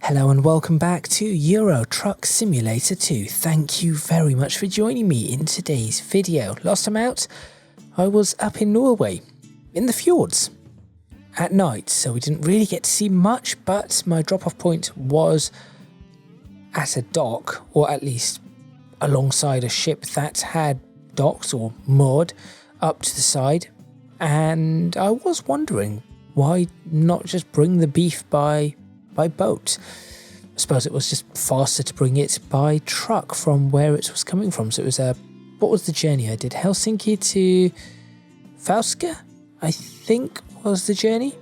Hello and welcome back to Euro Truck Simulator 2. Thank you very much for joining me in today's video. Last time out, I was up in Norway, in the fjords, at night, so we didn't really get to see much, but my drop-off point was at a dock, or at least alongside a ship that had docks or moored up to the side, and I was wondering why not just bring the beef by boat. I suppose it was just faster to bring it by truck from where it was coming from. So it was what was the journey I did? Helsinki to Fauske, I think was the journey.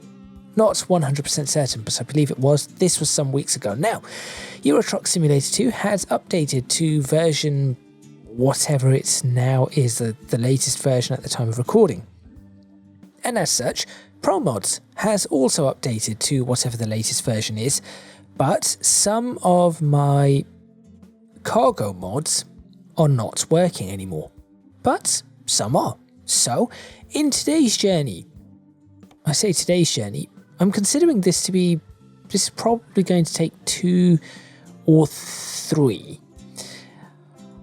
Not 100% certain, but I believe it was. This was some weeks ago. Now, Euro Truck Simulator 2 has updated to version whatever it now is, the latest version at the time of recording. And as such, Promods has also updated to whatever the latest version is, but some of my cargo mods are not working anymore, but some are. So, in today's journey, I say today's journey, I'm considering this is probably going to take 2 or 3.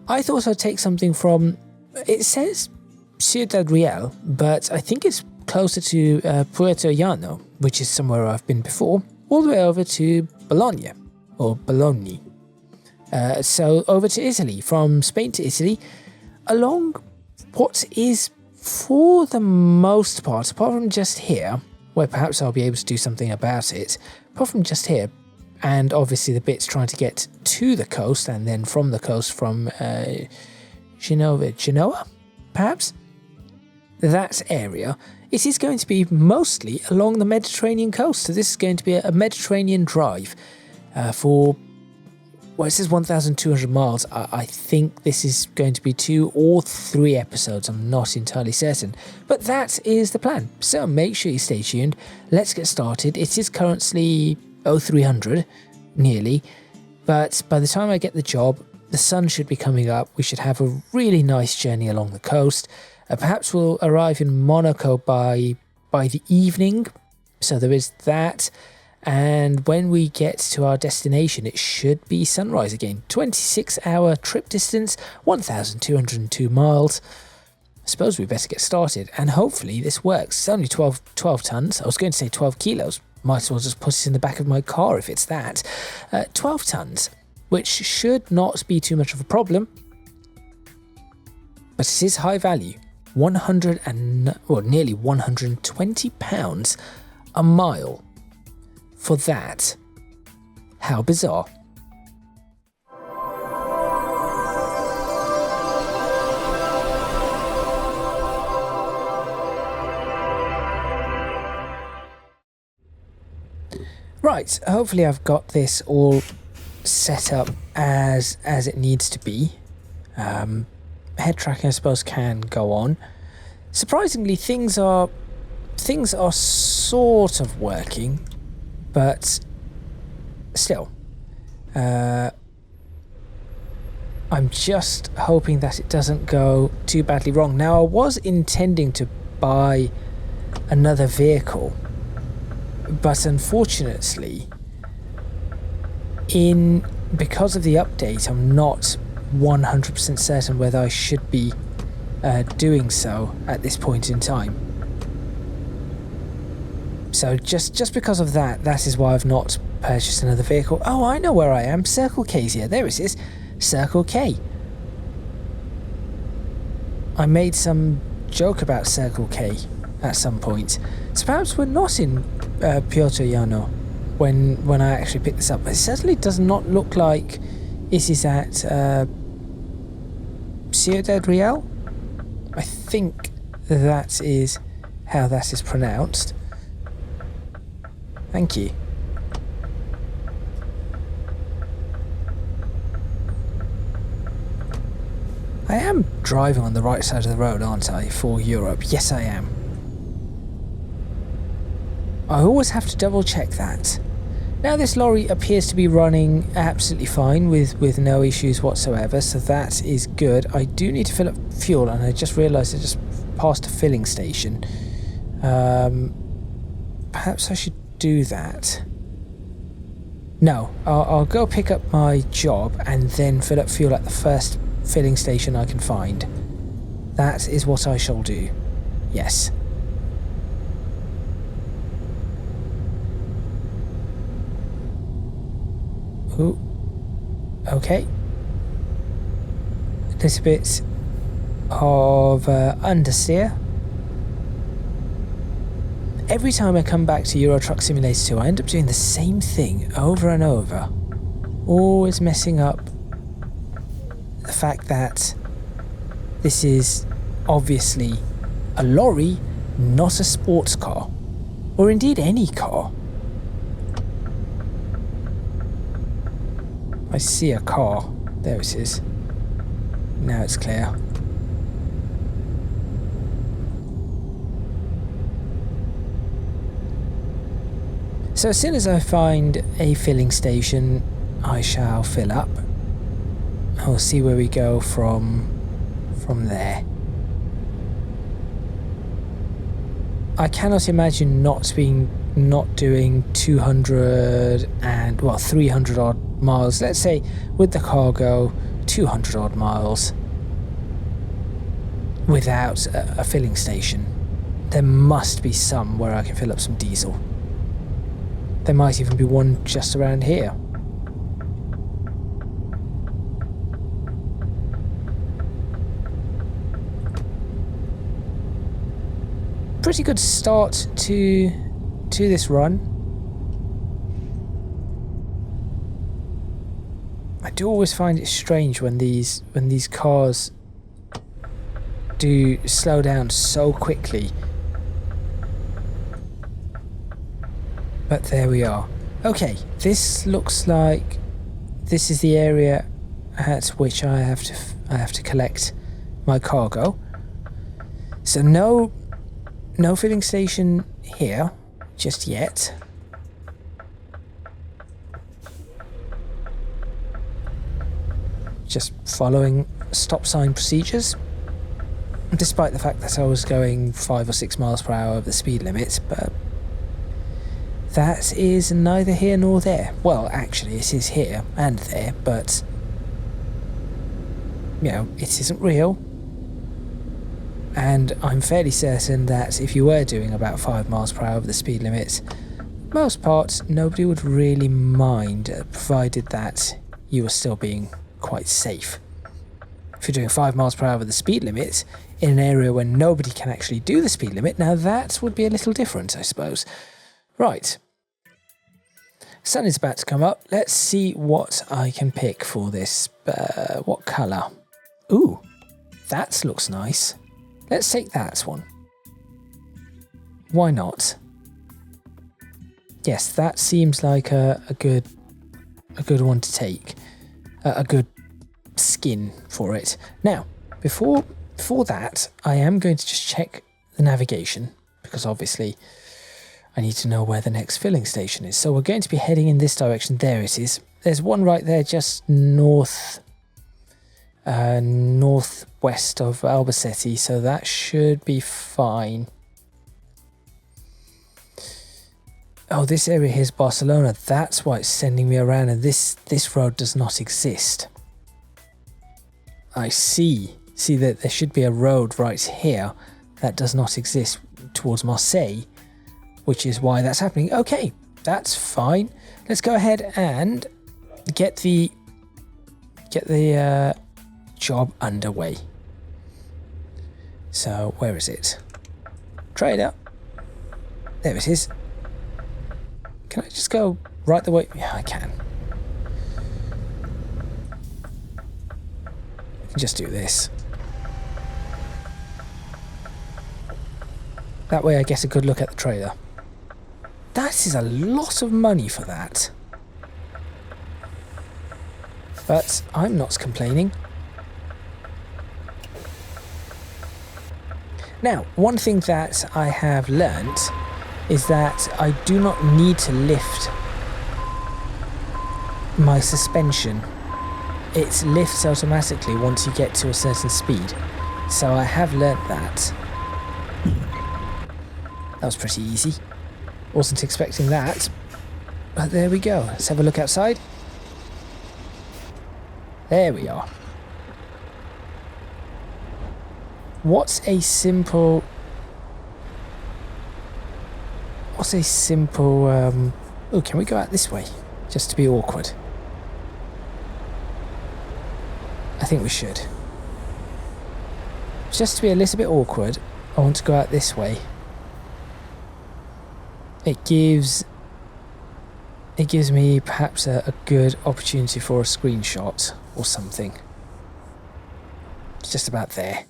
I thought I'd take something from, it says Ciudad Real, but I think it's closer to Puerto Llano, which is somewhere I've been before, all the way over to Bologna, or Bologna. So over to Italy, from Spain to Italy, along what is, for the most part, apart from just here, where perhaps I'll be able to do something about it, apart from just here, and obviously the bits trying to get to the coast, and then from the coast from Genoa, perhaps? That area, it is going to be mostly along the Mediterranean coast. So this is going to be a Mediterranean drive for, well, it says 1,200 miles. I think this is going to be 2 or 3 episodes. I'm not entirely certain. But that is the plan. So make sure you stay tuned. Let's get started. It is currently 0300, nearly. But by the time I get the job, the sun should be coming up. We should have a really nice journey along the coast. Perhaps we'll arrive in Monaco by the evening, so there is that, and when we get to our destination it should be sunrise again. 26-hour trip distance, 1,202 miles. I suppose we better get started, and hopefully this works. It's only 12 tons. I was going to say 12 kilos. Might as well just put it in the back of my car if it's that. 12 tons, which should not be too much of a problem, but it is high value. Nearly 120 pounds a mile for that. How bizarre. Right, hopefully I've got this all set up as it needs to be. Head tracking, I suppose, can go on. Surprisingly, things are sort of working, but still, I'm just hoping that it doesn't go too badly wrong. Now, I was intending to buy another vehicle, but unfortunately, because of the update, I'm not 100% certain whether I should be doing so at this point in time. So just because of that is why I've not purchased another vehicle. Oh, I know where I am. Circle K's here. There it is. Circle K. I made some joke about Circle K at some point. So perhaps we're not in Puerto Llano when I actually picked this up. It certainly does not look like it is at Ciudad Real. I think that is how that is pronounced. Thank you. I am driving on the right side of the road, aren't I, for Europe? Yes, I am. I always have to double check that. Now this lorry appears to be running absolutely fine with no issues whatsoever, so that is good. I do need to fill up fuel, and I just realised I just passed a filling station. Perhaps I should do that. No, I'll go pick up my job and then fill up fuel at the first filling station I can find. That is what I shall do. Yes. Ooh. Okay. A little bit of understeer. Every time I come back to Euro Truck Simulator 2, I end up doing the same thing over and over. Always messing up the fact that this is obviously a lorry, not a sports car. Or indeed any car. I see a car. There it is. Now it's clear. So as soon as I find a filling station, I shall fill up. I'll see where we go from there. I cannot imagine not doing 200 and 300 odd miles. Let's say with the cargo, 200 odd miles without a filling station. There must be some where I can fill up some diesel. There might even be one just around here. Pretty good start to this run. I do always find it strange when these cars do slow down so quickly. But there we are. Okay, this looks like this is the area at which I have to collect my cargo. So no filling station here just yet. Just following stop sign procedures, despite the fact that I was going 5 or 6 miles per hour over the speed limit, but that is neither here nor there. Well, actually it is here and there, but you know, it isn't real. And I'm fairly certain that if you were doing about 5 miles per hour over the speed limit, most part nobody would really mind, provided that you were still being quite safe. If you're doing 5 miles per hour over the speed limit in an area where nobody can actually do the speed limit, now that would be a little different, I suppose. Right. Sun is about to come up. Let's see what I can pick for this. What colour? Ooh, that looks nice. Let's take that one. Why not? Yes, that seems like a good one to take. A good skin for it. Now, before that, I am going to just check the navigation, because obviously I need to know where the next filling station is. So we're going to be heading in this direction. There it is. There's one right there just northwest of Albacete, so that should be fine. Oh, this area here is Barcelona. That's why it's sending me around, and this road does not exist. I see. See that there should be a road right here that does not exist towards Marseille, which is why that's happening. Okay, that's fine. Let's go ahead and get the job underway. So where is it? Trader. There it is. Can I just go right the way? Yeah, I can. I can just do this. That way I get a good look at the trailer. That is a lot of money for that. But I'm not complaining. Now, one thing that I have learnt is that I do not need to lift my suspension. It lifts automatically once you get to a certain speed. So I have learnt that. That was pretty easy. Wasn't expecting that. But there we go. Let's have a look outside. There we are. What's a simple... Oh, can we go out this way? Just to be awkward. I think we should. Just to be a little bit awkward, I want to go out this way. It gives me perhaps a good opportunity for a screenshot or something. It's just about there.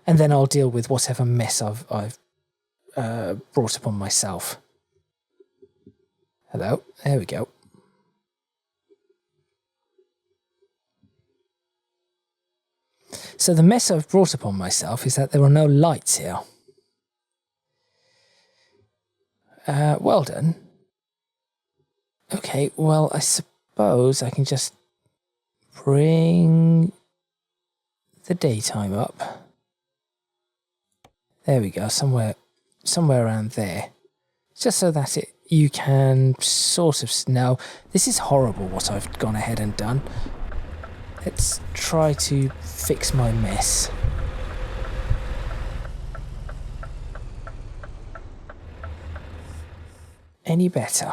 And then I'll deal with whatever mess I've brought upon myself. Hello, there we go. So the mess I've brought upon myself is that there are no lights here. Well done. Okay, well, I suppose I can just bring the daytime up. There we go, somewhere around there. Just so that you can sort of... No, this is horrible what I've gone ahead and done. Let's try to fix my mess. Any better?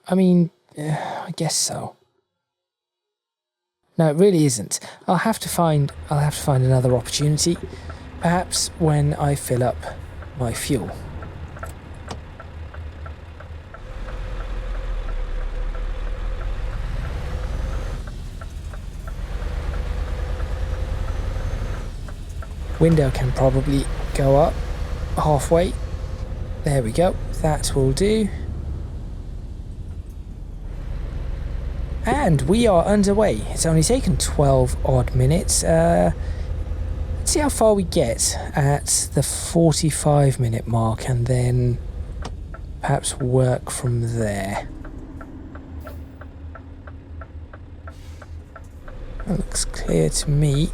I mean, I guess so. No, it really isn't. I'll have to find another opportunity, perhaps when I fill up my fuel. Window can probably go up halfway. There we go. That will do. And we are underway. It's only taken 12 odd minutes. Let's see how far we get at the 45-minute mark and then perhaps work from there. That looks clear to me.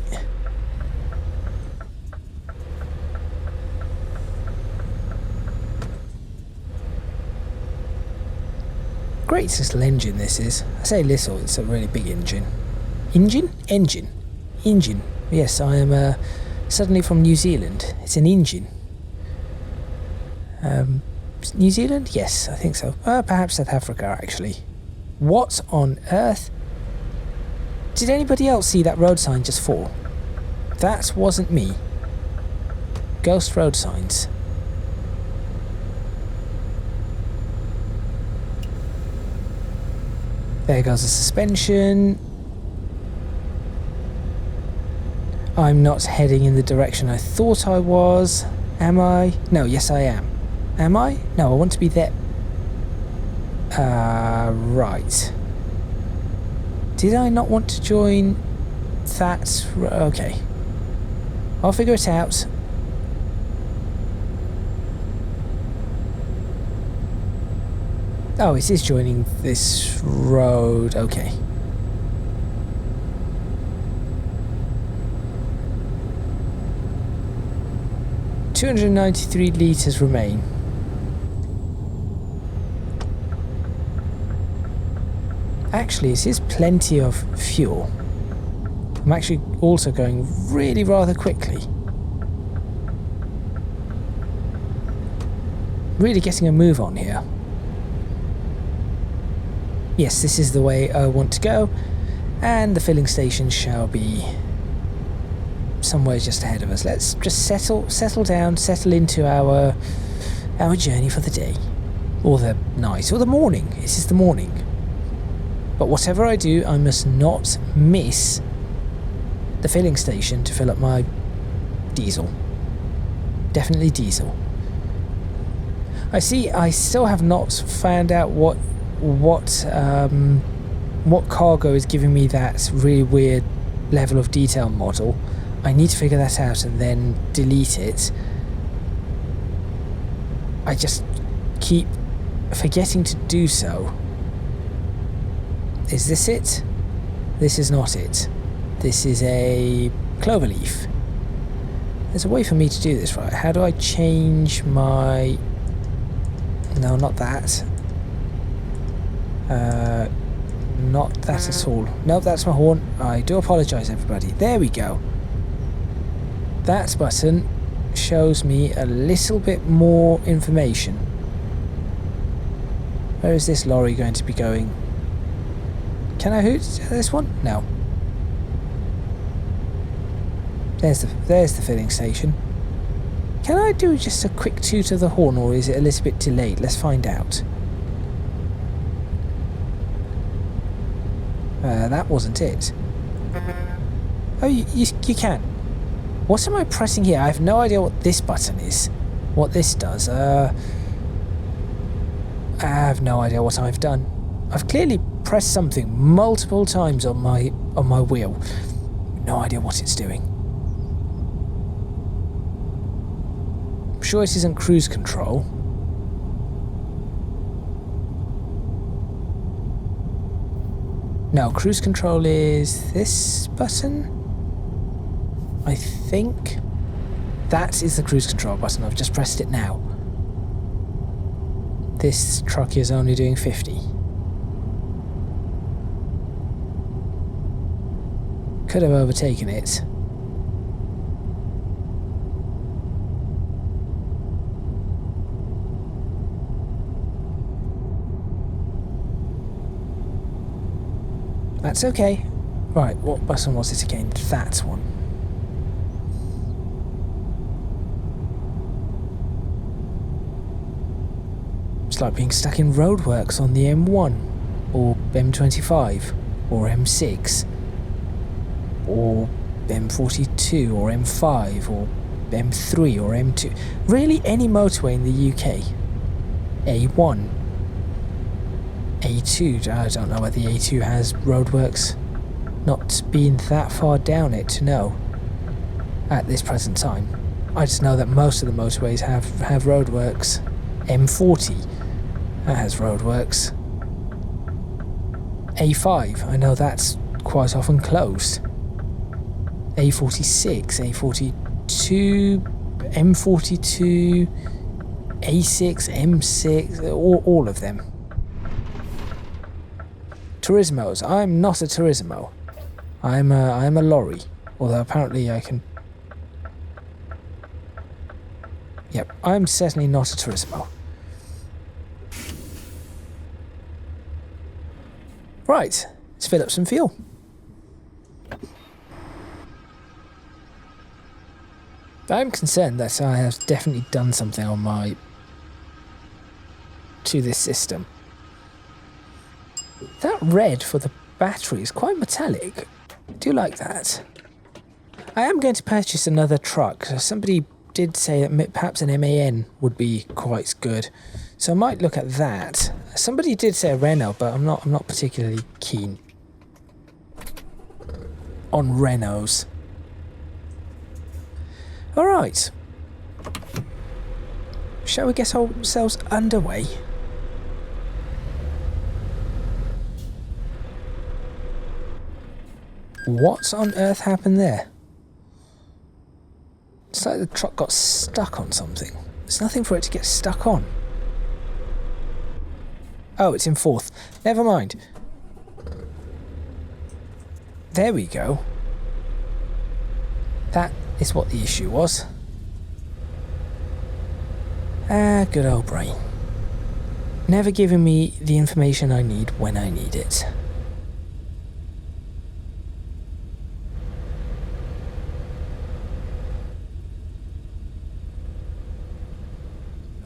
Great little engine this is. I say little, it's a really big engine. Engine? Engine. Yes, I am suddenly from New Zealand. It's an engine. New Zealand? Yes, I think so. Perhaps South Africa, actually. What on earth? Did anybody else see that road sign just fall? That wasn't me. Ghost road signs. There goes the suspension. I'm not heading in the direction I thought I was. Am I? No, yes I am. Am I? No, I want to be there. Right. Did I not want to join that? Okay. I'll figure it out. Oh, it is joining this road. Okay. $293 litres remain. Actually, it is plenty of fuel. I'm actually also going really rather quickly. Really getting a move on here. Yes, this is the way I want to go, and the filling station shall be somewhere just ahead of us. Let's just settle down, settle into our journey for the day, or the night, or the morning. This is the morning. But whatever I do, I must not miss the filling station to fill up my diesel. Definitely diesel. I see. I still have not found out what cargo is giving me that really weird level of detail model. I need to figure that out and then delete it. I just keep forgetting to do so. Is this it? This is not it. This is a cloverleaf. There's a way for me to do this, right? How do I change my No, not that. Not that at all. No, that's my horn. I do apologise, everybody. There we go. That button shows me a little bit more information. Where is this lorry going to be going? Can I hoot this one? No. There's the filling station. Can I do just a quick toot of the horn, or is it a little bit delayed? Let's find out. That wasn't it. Oh, you can. What am I pressing here? I have no idea what this button is. What this does. I have no idea what I've done. I've clearly pressed something multiple times on my wheel. No idea what it's doing. I'm sure it isn't cruise control. No, cruise control is this button. I think that is the cruise control button. I've just pressed it now. This truck is only doing 50. Could have overtaken it. That's okay. Right, what button was it again? That one. It's like being stuck in roadworks on the M1, or M25, or M6, or M42, or M5, or M3, or M2. Really, any motorway in the UK. A1. A2, I don't know whether the A2 has roadworks. Not been that far down it to know at this present time. I just know that most of the motorways have roadworks. M40, that has roadworks. A5, I know that's quite often closed. A46, A42, M42, A6, M6, all of them. Turismos. I'm not a Turismo. I'm a lorry. Although apparently I can... Yep, I'm certainly not a Turismo. Right, let's fill up some fuel. I'm concerned that I have definitely done something on to this system. That red for the battery is quite metallic. I do like that. I am going to purchase another truck. Somebody did say that perhaps an MAN would be quite good, so I might look at that. Somebody did say a Renault, but I'm not particularly keen on Renaults. All right. Shall we get ourselves underway? What on earth happened there? It's like the truck got stuck on something. There's nothing for it to get stuck on. Oh, it's in fourth. Never mind. There we go. That is what the issue was. Ah, good old brain. Never giving me the information I need when I need it.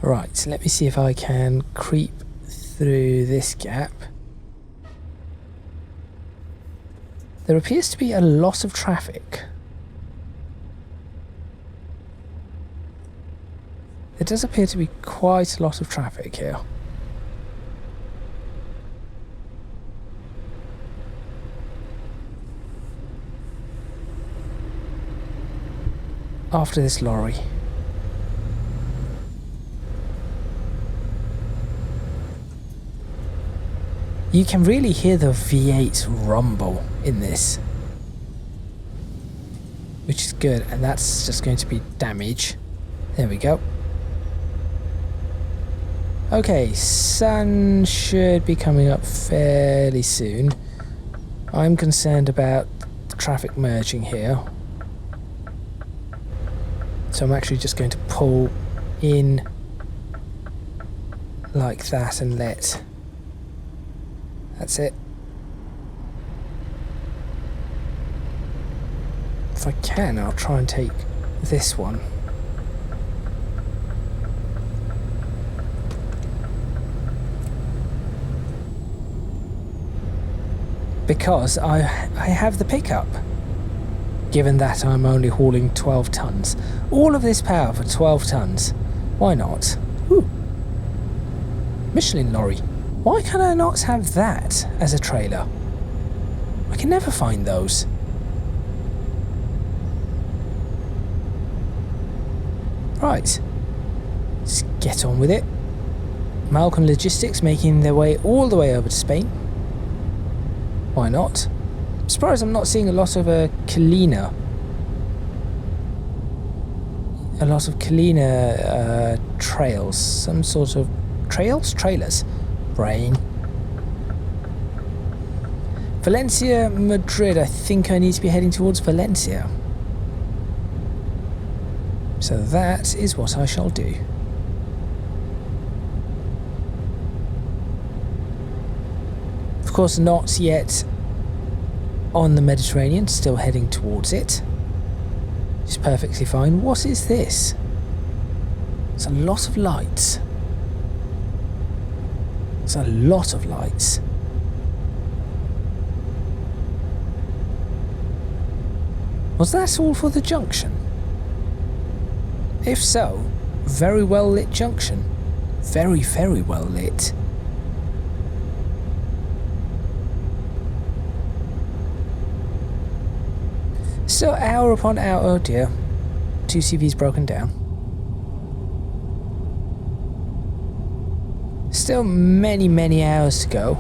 Right, so let me see if I can creep through this gap. There appears to be a lot of traffic. There does appear to be quite a lot of traffic here. After this lorry. You can really hear the V8 rumble in this, which is good, and that's just going to be damage. There we go. Okay, sun should be coming up fairly soon. I'm concerned about the traffic merging here. So I'm actually just going to pull in like that and let... That's it. If I can, I'll try and take this one. Because I have the pickup. Given that I'm only hauling 12 tons. All of this power for 12 tons. Why not? Ooh. Michelin lorry. Why can I not have that as a trailer? I can never find those. Right. Let's get on with it. Malcolm Logistics making their way all the way over to Spain. Why not? I'm surprised I'm not seeing a lot of Kalina. A lot of Kalina trails. Some sort of trails? Trailers. Brain. Valencia, Madrid. I think I need to be heading towards Valencia. So that is what I shall do. Of course, not yet on the Mediterranean, still heading towards it. It's perfectly fine. What is this? It's a lot of lights. It's a lot of lights. Was that all for the junction? If so, very well lit junction. Very, very well lit. Still hour upon hour, oh dear. 2CV's broken down. Still many, many hours to go.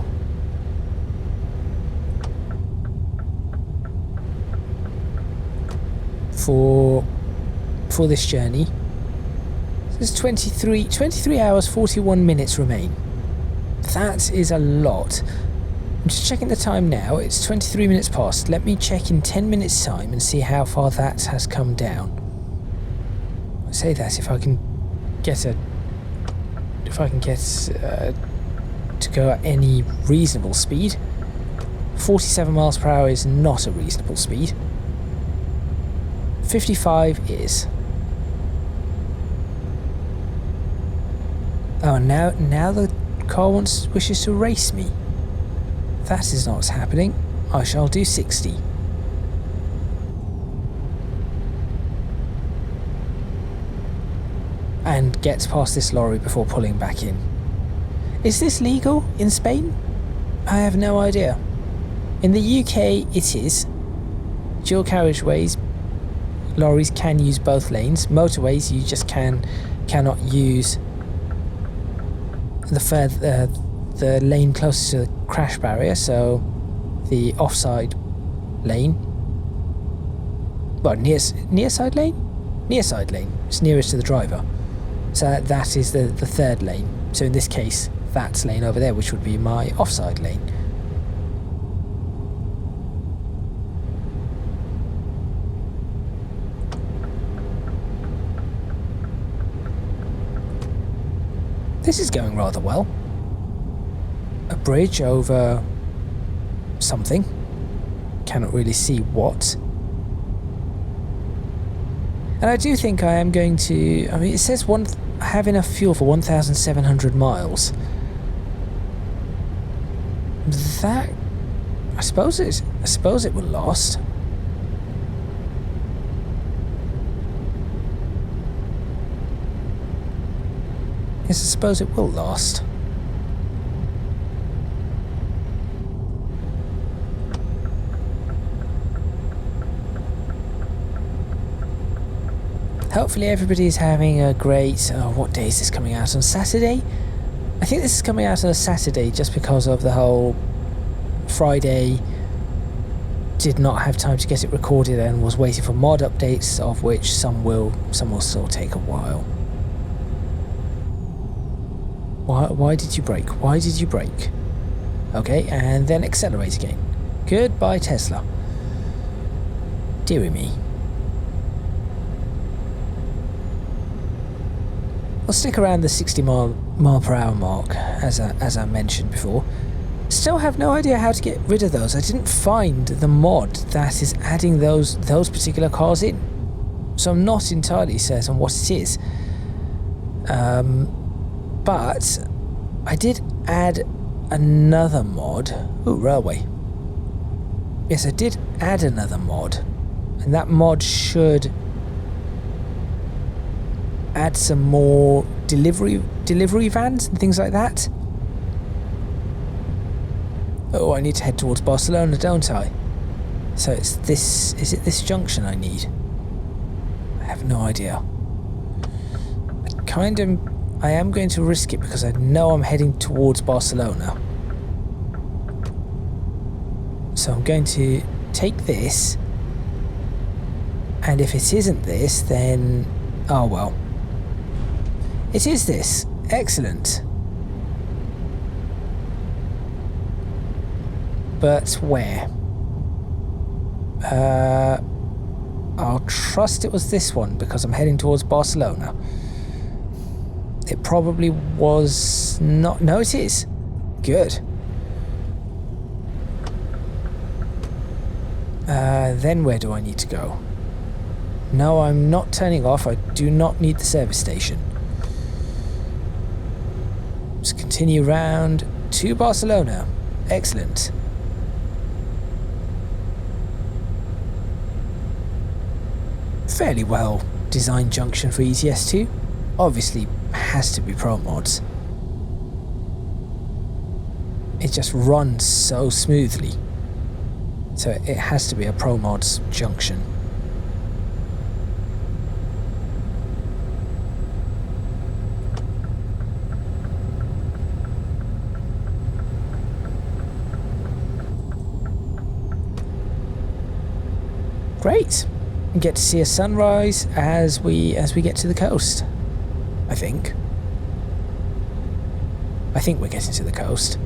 For this journey. There's 23 hours 41 minutes remain. That is a lot. I'm just checking the time now. It's 23 minutes past. Let me check in 10 minutes time and see how far that has come down. I say that if I can get to go at any reasonable speed. 47 miles per hour is not a reasonable speed. 55 is. Oh, now the car wishes to race me. That is not what's happening. I shall do 60. And get past this lorry before pulling back in. Is this legal in Spain? I have no idea. In the UK it is. Dual carriageways, lorries can use both lanes. Motorways you just cannot use the lane closest to the crash barrier, so the offside lane. Well, near side lane? Near side lane. It's nearest to the driver. So that is the third lane. So in this case, that's lane over there, which would be my offside lane. This is going rather well. A bridge over something. Cannot really see what. And I do think I am going to... I mean, it says I have enough fuel for 1,700 miles. That... I suppose it will last. Yes, I suppose it will last. Hopefully everybody is having a great... what day is this coming out? On Saturday? I think this is coming out on a Saturday just because of the whole Friday did not have time to get it recorded and was waiting for mod updates, of which some will still take a while. Why did you brake? Why did you brake? Okay, and then accelerate again. Goodbye, Tesla. Deary me. I'll stick around the 60 mile per hour mark, as I mentioned before. Still have no idea how to get rid of those. I didn't find the mod that is adding those particular cars in, so I'm not entirely certain what it is. But I did add another mod. Ooh, railway. Yes, I did add another mod, and that mod should add some more delivery vans and things like that. Oh, I need to head towards Barcelona, don't I? So it's this. Is it this junction I need? I have no idea. I am going to risk it because I know I'm heading towards Barcelona. So I'm going to take this, and if it isn't this, then oh well. It is this. Excellent. But where? I'll trust it was this one because I'm heading towards Barcelona. It probably was not. No, it is. Good. Then where do I need to go? No, I'm not turning off. I do not need the service station. Just continue round to Barcelona. Excellent. Fairly well designed junction for ETS2. Obviously has to be Promods. It just runs so smoothly. So it has to be a Promods junction. Great. Get to see a sunrise as we get to the coast. I think we're getting to the coast.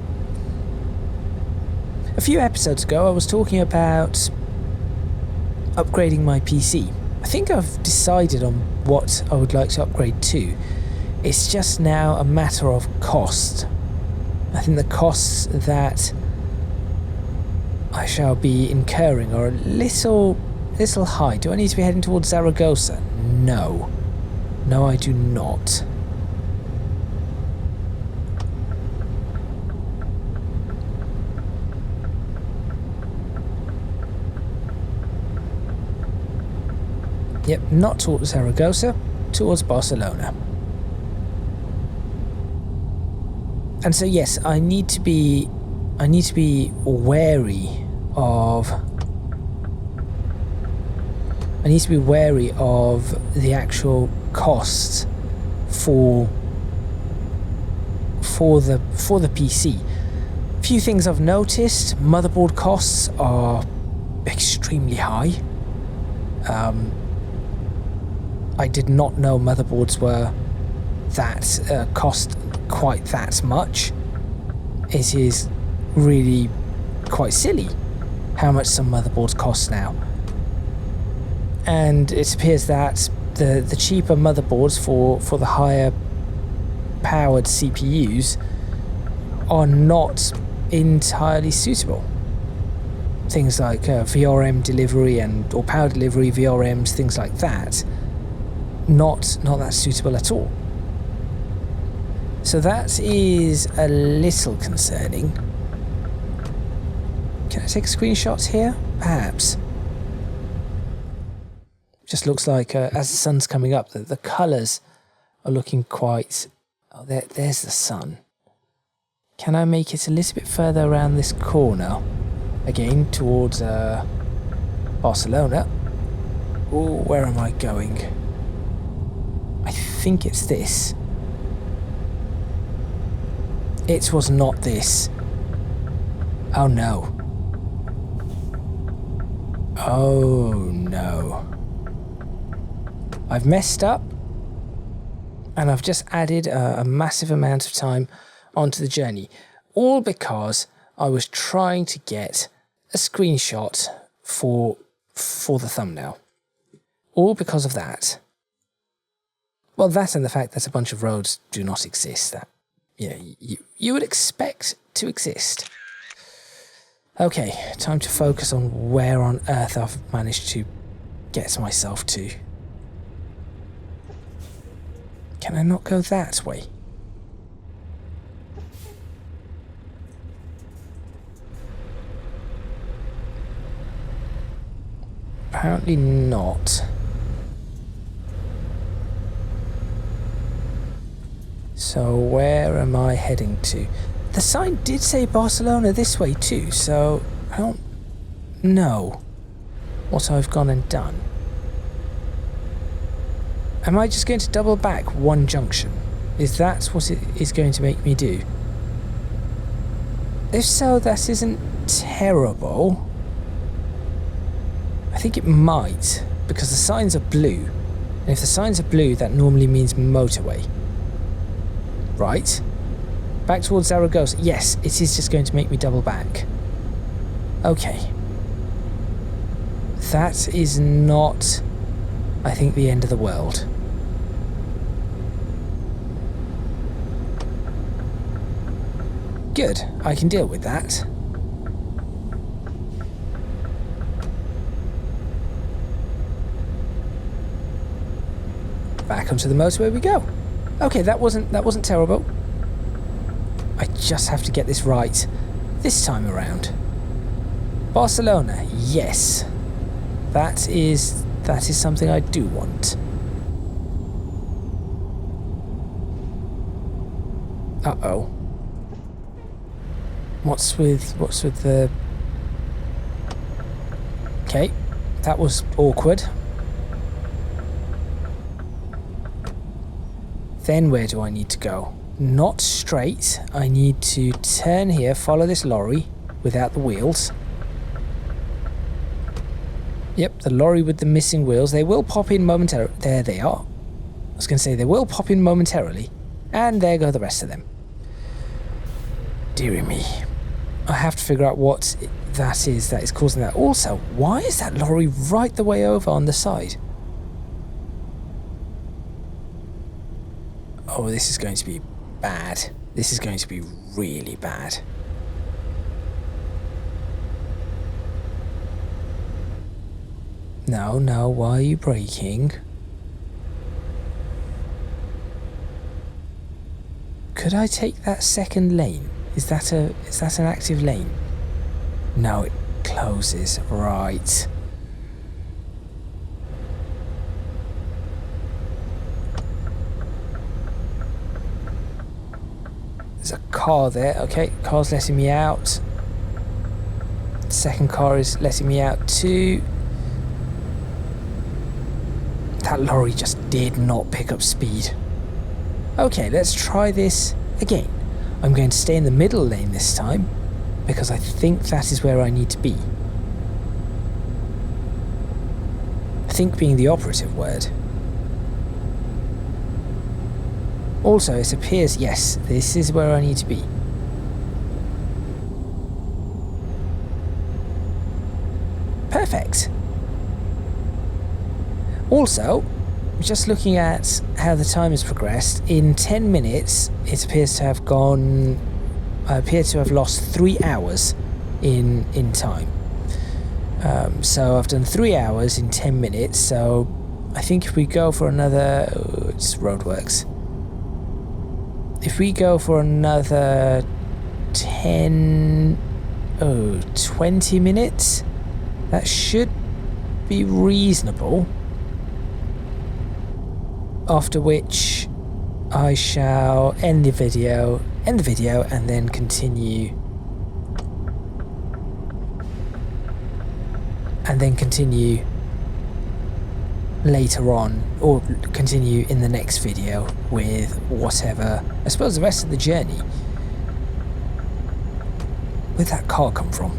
A few episodes ago I was talking about upgrading my PC. I think I've decided on what I would like to upgrade to. It's just now a matter of cost. I think the costs that I shall be incurring are a little high. Do I need to be heading towards Zaragoza? No. No, I do not. Yep, not towards Zaragoza, towards Barcelona. And so yes, I need to be wary of the actual costs for the PC. A few things I've noticed: motherboard costs are extremely high. I did not know motherboards were that cost quite that much. It is really quite silly how much some motherboards cost now. And it appears that the cheaper motherboards for the higher powered CPUs are not entirely suitable. Things like VRM delivery or power delivery, VRMs, things like that, not that suitable at all. So that is a little concerning. Can I take a screenshot here? Perhaps. Just looks like as the sun's coming up, the colours are looking quite... Oh, there's the sun. Can I make it a little bit further around this corner? Again, towards Barcelona. Oh, where am I going? I think it's this. It was not this. Oh no. Oh no. I've messed up. And I've just added a massive amount of time onto the journey, all because I was trying to get a screenshot for the thumbnail. All because of that. Well, that and the fact that a bunch of roads do not exist that you would expect to exist. Okay, time to focus on where on earth I've managed to get myself to. Can I not go that way? Apparently not. So where am I heading to? The sign did say Barcelona this way too, so I don't know what I've gone and done. Am I just going to double back one junction? Is that what it is going to make me do? If so, that isn't terrible. I think it might, because the signs are blue. And if the signs are blue, that normally means motorway. Right. Back towards Zaragoza. Yes, it is just going to make me double back. Okay. That is not, I think, the end of the world. Good. I can deal with that. Back onto the motorway we go. Okay, that wasn't terrible. I just have to get this right this time around. Barcelona, yes. That is something I do want. Uh-oh. What's with the... Okay, that was awkward. Then where do I need to go? Not straight. I need to turn here, follow this lorry without the wheels. Yep, the lorry with the missing wheels. They will pop in momentarily. There they are. I was going to say they will pop in momentarily. And there go the rest of them. Dearie me. I have to figure out what that is causing that. Also, why is that lorry right the way over on the side? Oh, this is going to be bad. This is going to be really bad. No, why are you braking? Could I take that second lane? Is that an active lane? No, it closes. Right. There's a car there. Okay, car's letting me out. Second car is letting me out too. That lorry just did not pick up speed. Okay, let's try this again. I'm going to stay in the middle lane this time, because I think that is where I need to be. Think being the operative word. Also, it appears, yes, this is where I need to be. Perfect. Also, just looking at how the time has progressed, in 10 minutes it appears to have gone... I appear to have lost 3 hours in time. So I've done 3 hours in 10 minutes, so I think if we go for another... Oh, it's roadworks. If we go for another 20 minutes, that should be reasonable. After which I shall end the video and then continue later on, or continue in the next video with whatever, I suppose, the rest of the journey. Where'd that car come from?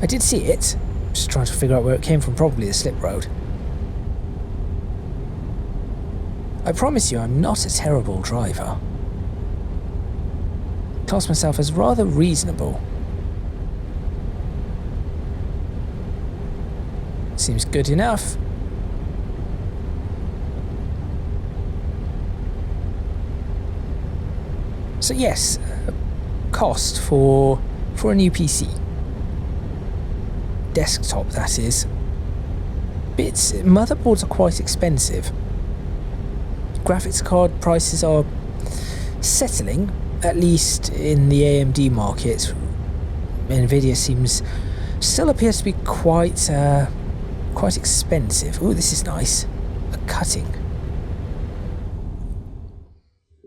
I did see it, just trying to figure out where it came from, probably the slip road. I promise you I'm not a terrible driver. I class myself as rather reasonable. Seems good enough. So yes, cost for a new PC. Desktop, that is. Motherboards are quite expensive. Graphics card prices are settling, at least in the AMD market. Nvidia still appears to be quite expensive. Oh, this is nice. A cutting.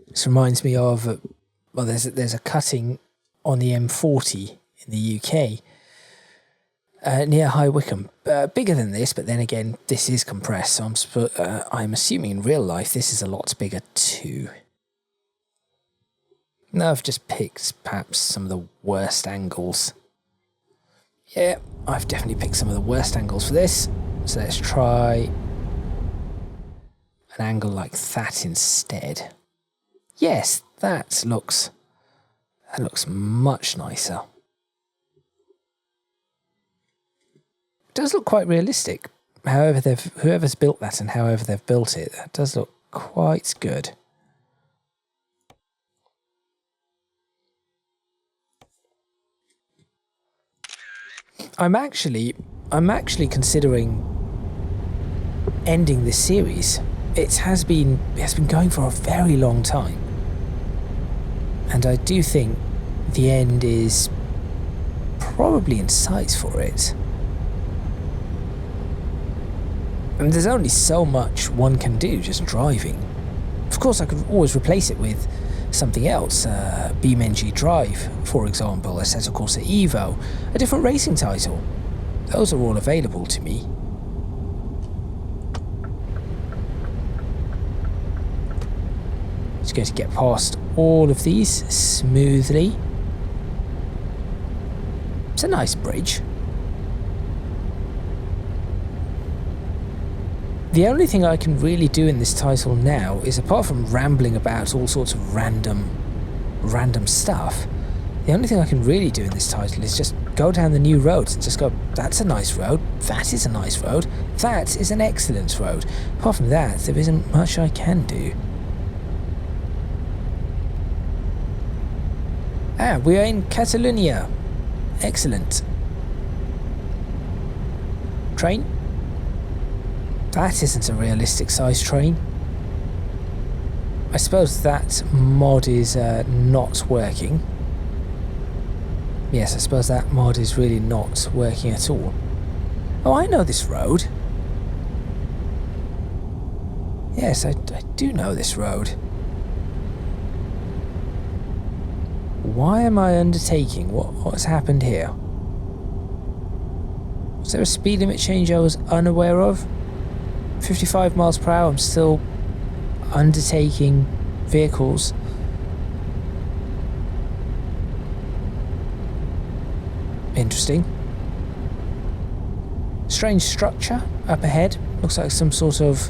This reminds me of, well, there's a cutting on the M40 in the UK. Near High Wycombe, bigger than this, but then again, this is compressed, so I'm assuming in real life this is a lot bigger too. Now I've just picked perhaps some of the worst angles. Yeah, I've definitely picked some of the worst angles for this, so let's try an angle like that instead. Yes, that looks much nicer. Does look quite realistic. However, whoever's built that and however they've built it, that does look quite good. I'm actually considering ending this series. It has been going for a very long time, and I do think the end is probably in sight for it. And there's only so much one can do just driving. Of course, I could always replace it with something else, BeamNG Drive, for example, Assetto Corsa Evo, a different racing title. Those are all available to me. Just going to get past all of these smoothly. It's a nice bridge. The only thing I can really do in this title now is, apart from rambling about all sorts of random stuff, the only thing I can really do in this title is just go down the new roads and just go, that's a nice road, that is a nice road, that is an excellent road. Apart from that, there isn't much I can do. Ah, we are in Catalonia. Excellent. Train? That isn't a realistic size train. I suppose that mod is not working. Yes, I suppose that mod is really not working at all. Oh, I know this road. Yes, I do know this road. Why am I undertaking? What's happened here? Was there a speed limit change I was unaware of? 55 miles per hour, I'm still undertaking vehicles. Interesting. Strange structure up ahead. Looks like some sort of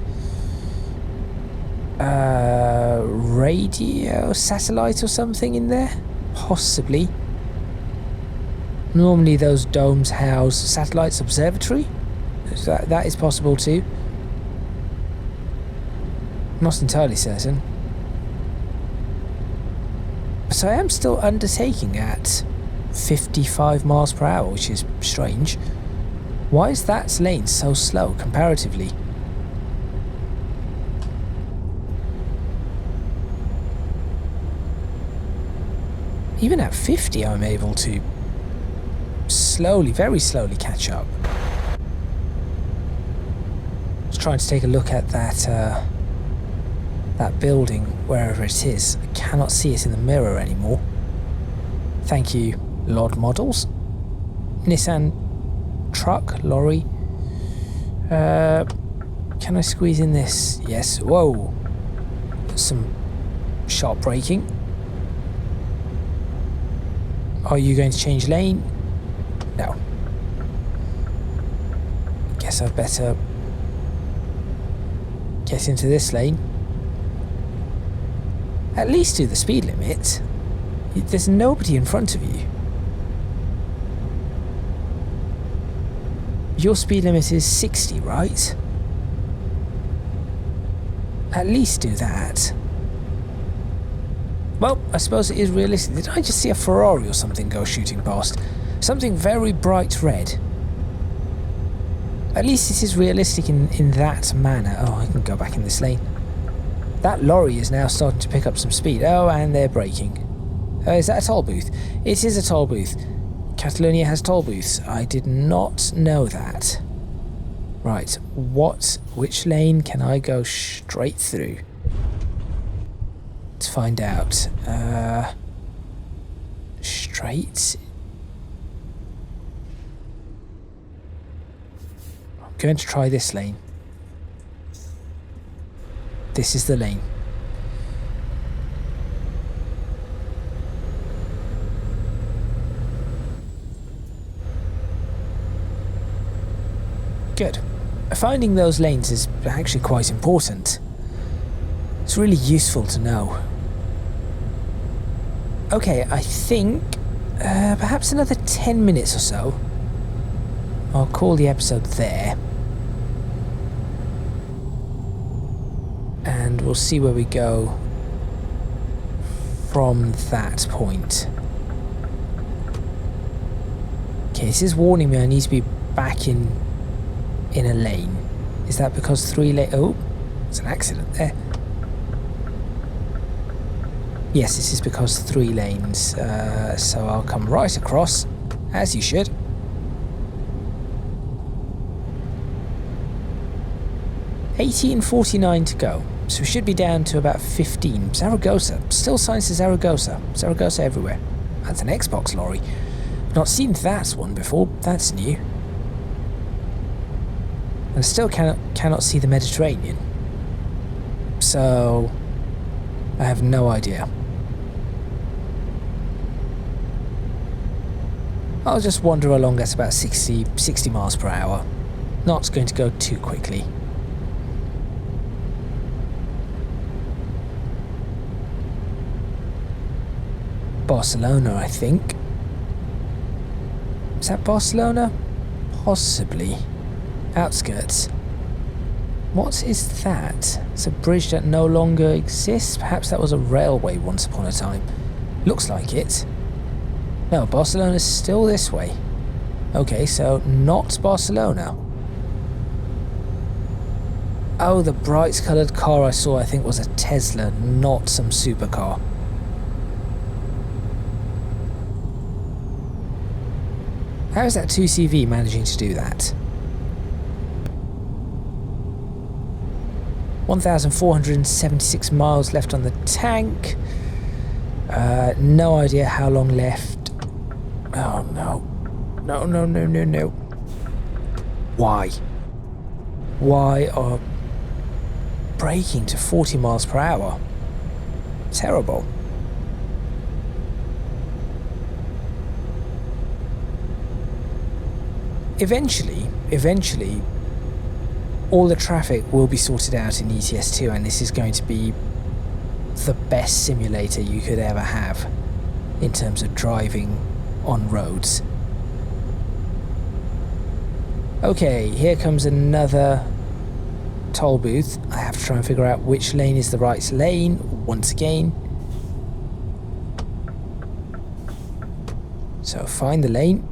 radio satellite or something in there. Possibly. Normally those domes house satellites observatory. So that is possible too. Not entirely certain. So I am still undertaking at 55 miles per hour, which is strange. Why is that lane so slow comparatively? Even at 50 I'm able to slowly, very slowly catch up. Just trying to take a look at that building, wherever it is. I cannot see it in the mirror anymore. Thank you, LOD models. Nissan truck, lorry. Can I squeeze in this? Yes. Whoa. Some sharp braking. Are you going to change lane? No. Guess I'd better get into this lane. At least do the speed limit. There's nobody in front of you. Your speed limit is 60, right? At least do that. Well, I suppose it is realistic. Did I just see a Ferrari or something go shooting past? Something very bright red. At least it is realistic in that manner. Oh, I can go back in this lane. That lorry is now starting to pick up some speed. Oh, and they're braking. Is that a toll booth? It is a toll booth. Catalonia has toll booths. I did not know that. Right, which lane can I go straight through? Let's find out. Straight. I'm going to try this lane. This is the lane. Good. Finding those lanes is actually quite important. It's really useful to know. Okay, I think perhaps another 10 minutes or so. I'll call the episode there. And we'll see where we go from that point. Okay, this is warning me I need to be back in a lane. Is that because 3 lane... Oh, there's an accident there. Yes, this is because 3 lanes. So I'll come right across, as you should. $18.49 to go. So we should be down to about 15. Zaragoza. Still signs to Zaragoza. Zaragoza everywhere. That's an Xbox lorry. Not seen that one before. That's new. And still cannot see the Mediterranean. So I have no idea. I'll just wander along at about 60 miles per hour. Not going to go too quickly. Barcelona, I think. Is that Barcelona? Possibly. Outskirts. What is that? It's a bridge that no longer exists. Perhaps that was a railway once upon a time. Looks like it. No, Barcelona's still this way. Okay, so not Barcelona. Oh, the bright coloured car I saw I think was a Tesla, not some supercar. How is that 2CV managing to do that? 1,476 miles left on the tank. No idea how long left. Oh no. No. Why? Why are braking to 40 miles per hour? Terrible. Eventually, all the traffic will be sorted out in ETS2, and this is going to be the best simulator you could ever have in terms of driving on roads. Okay, here comes another toll booth. I have to try and figure out which lane is the right lane once again. So find the lane.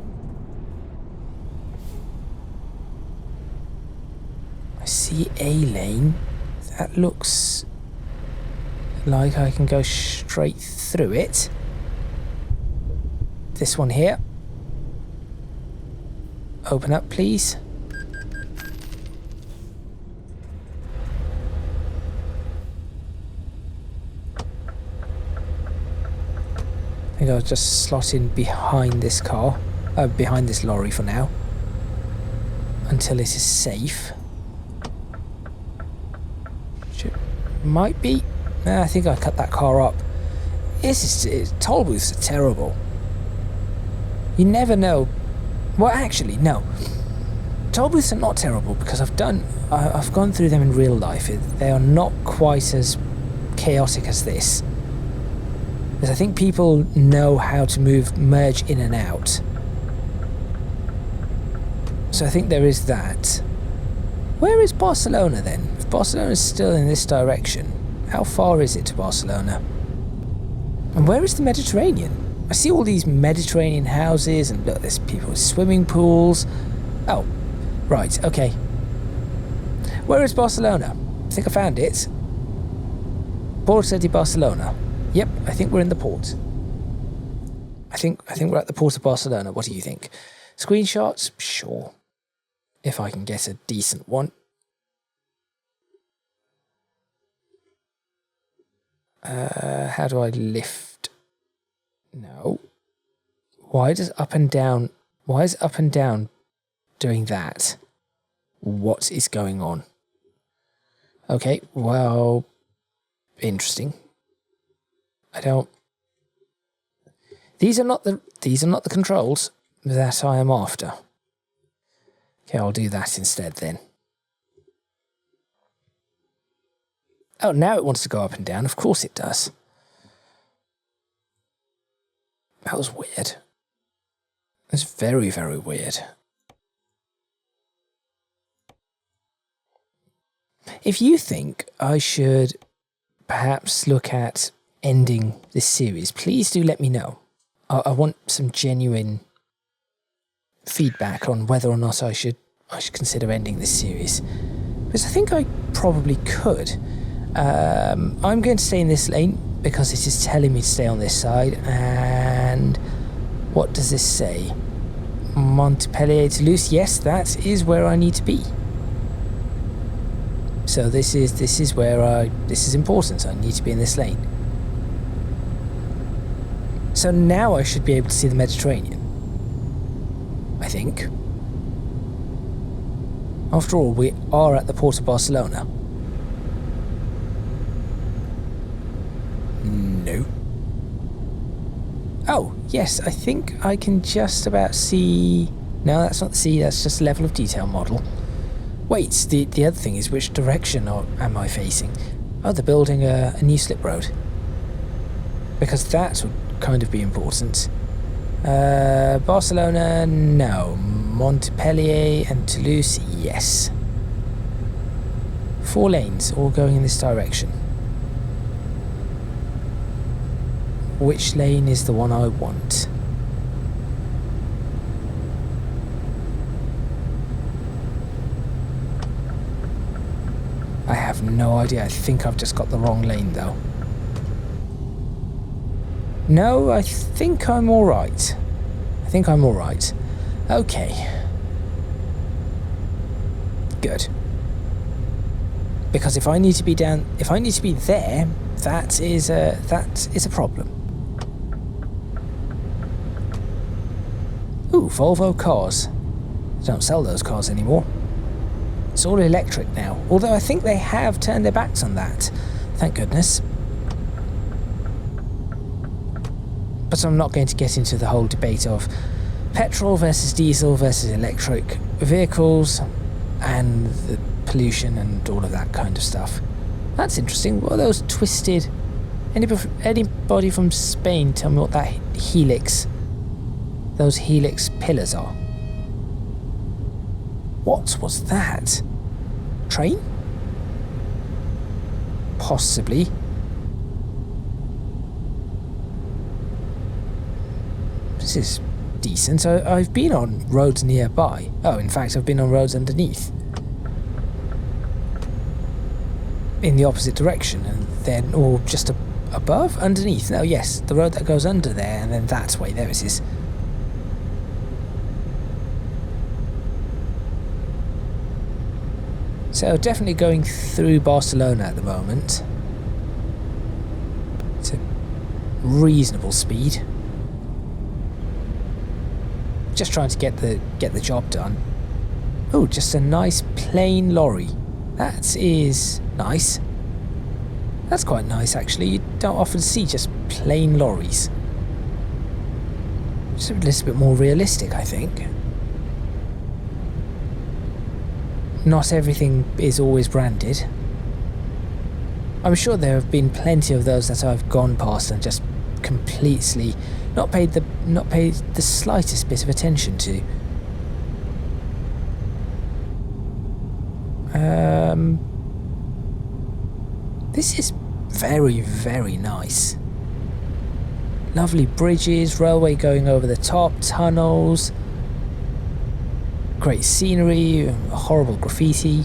I see a lane. That looks like I can go straight through it. This one here. Open up, please. I think I'll just slot in behind this car, behind this lorry for now, until it is safe. Might be. Nah, I think I cut that car up. Toll booths are terrible. You never know. Well, actually, no. Toll booths are not terrible because I've gone through them in real life. They are not quite as chaotic as this. Because I think people know how to merge in and out. So I think there is that. Where is Barcelona then? If Barcelona is still in this direction, how far is it to Barcelona? And where is the Mediterranean? I see all these Mediterranean houses, and look, there's people with swimming pools. Oh, right, okay. Where is Barcelona? I think I found it. Porto de Barcelona. Yep, I think we're in the port. I think we're at the port of Barcelona. What do you think? Screenshots? Sure. If I can get a decent one. How do I lift? No. Why is up and down doing that? What is going on? Okay, well, interesting. These are not the controls that I am after. Okay, I'll do that instead then. Oh, now it wants to go up and down. Of course it does. That was weird. That's very, very weird. If you think I should perhaps look at ending this series, please do let me know. I want some genuine feedback on whether or not I should consider ending this series, because I think I probably could. I'm going to stay in this lane because it is telling me to stay on this side. And what does this say? Montpellier to Toulouse. Yes, that is where I need to be. So this is where this is important. I need to be in this lane. So now I should be able to see the Mediterranean, I think. After all, we are at the port of Barcelona. No. Oh, yes, I think I can just about see... No, that's not the sea, that's just level of detail model. Wait, the other thing is, which direction am I facing? Oh, they're building a new slip road. Because that would kind of be important. Barcelona, no. Montpellier and Toulouse, yes. 4 lanes, all going in this direction. Which lane is the one I want? I have no idea. I think I've just got the wrong lane though. No, I think I'm alright. Okay. Good. Because if I need to be there, that is a problem. Ooh, Volvo cars. They don't sell those cars anymore. It's all electric now. Although I think they have turned their backs on that. Thank goodness. But I'm not going to get into the whole debate of petrol versus diesel versus electric vehicles and the pollution and all of that kind of stuff. That's interesting. What are those twisted... Anybody from Spain tell me what that helix... those helix pillars are? What was that? Train? Possibly. This is decent. I've been on roads nearby. Oh, in fact, I've been on roads underneath. In the opposite direction, and then, or just above? Underneath. No, yes, the road that goes under there, and then that way. There it is. So definitely going through Barcelona at the moment. It's a reasonable speed. Just trying to get the job done. Oh, just a nice plain lorry. That is nice. That's quite nice actually. You don't often see just plain lorries. Just a little bit more realistic, I think. Not everything is always branded. I'm sure there have been plenty of those that I've gone past and just completely not paid the slightest bit of attention to. This is very, very nice. Lovely bridges, railway going over the top, tunnels, great scenery, horrible graffiti.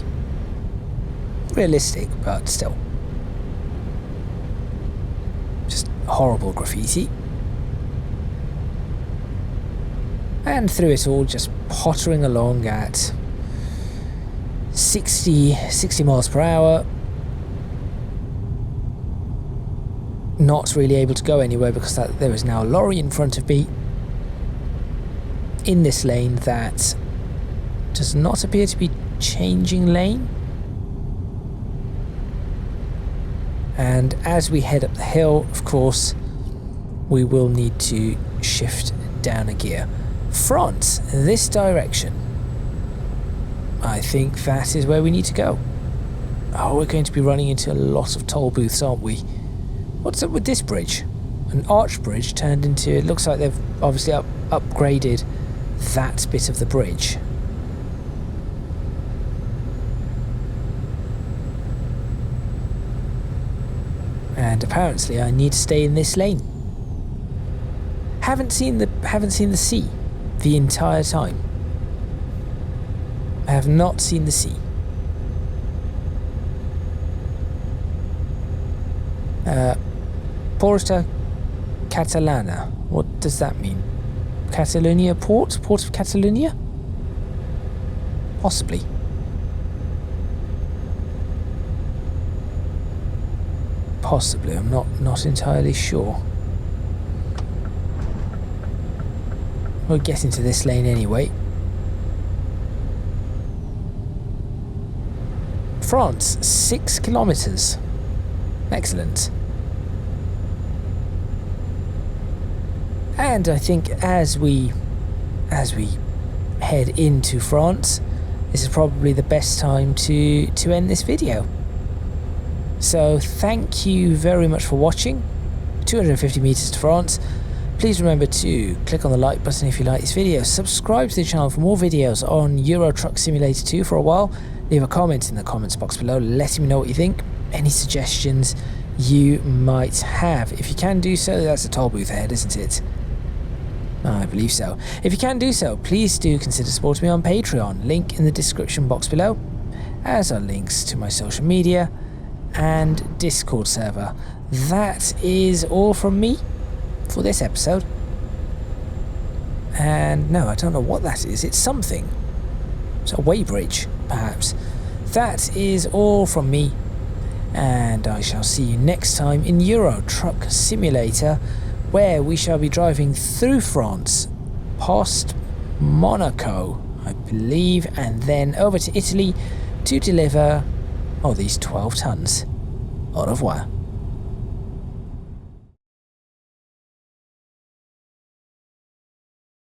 Realistic, but still. Just horrible graffiti. And through it all, just pottering along at 60 miles per hour. Not really able to go anywhere because there is now a lorry in front of me in this lane that does not appear to be changing lane. And as we head up the hill, of course, we will need to shift down a gear. France, this direction. I think that is where we need to go. Oh, we're going to be running into a lot of toll booths, aren't we? What's up with this bridge? An arch bridge turned into... It looks like they've obviously upgraded that bit of the bridge. And apparently I need to stay in this lane. Haven't seen the sea the entire time. I have not seen the sea. Porta Catalana. What does that mean? Catalonia port? Port of Catalonia? Possibly. Possibly, I'm not entirely sure. We'll get into this lane anyway. France, 6 kilometers. Excellent. And I think as we head into France, this is probably the best time to end this video. So thank you very much for watching. 250 meters to France. Please remember to click on the like button if you like this video. Subscribe to the channel for more videos on Euro Truck Simulator 2 for a while. Leave a comment in the comments box below letting me know what you think. Any suggestions you might have. If you can do so, that's a toll booth ahead, isn't it? I believe so. If you can do so, please do consider supporting me on Patreon. Link in the description box below, as are links to my social media and Discord server. That is all from me for this episode. And no, I don't know what that is. It's something. It's a weighbridge, perhaps. That is all from me. And I shall see you next time in Euro Truck Simulator, where we shall be driving through France, past Monaco, I believe, and then over to Italy to deliver, these 12 tons. Au revoir.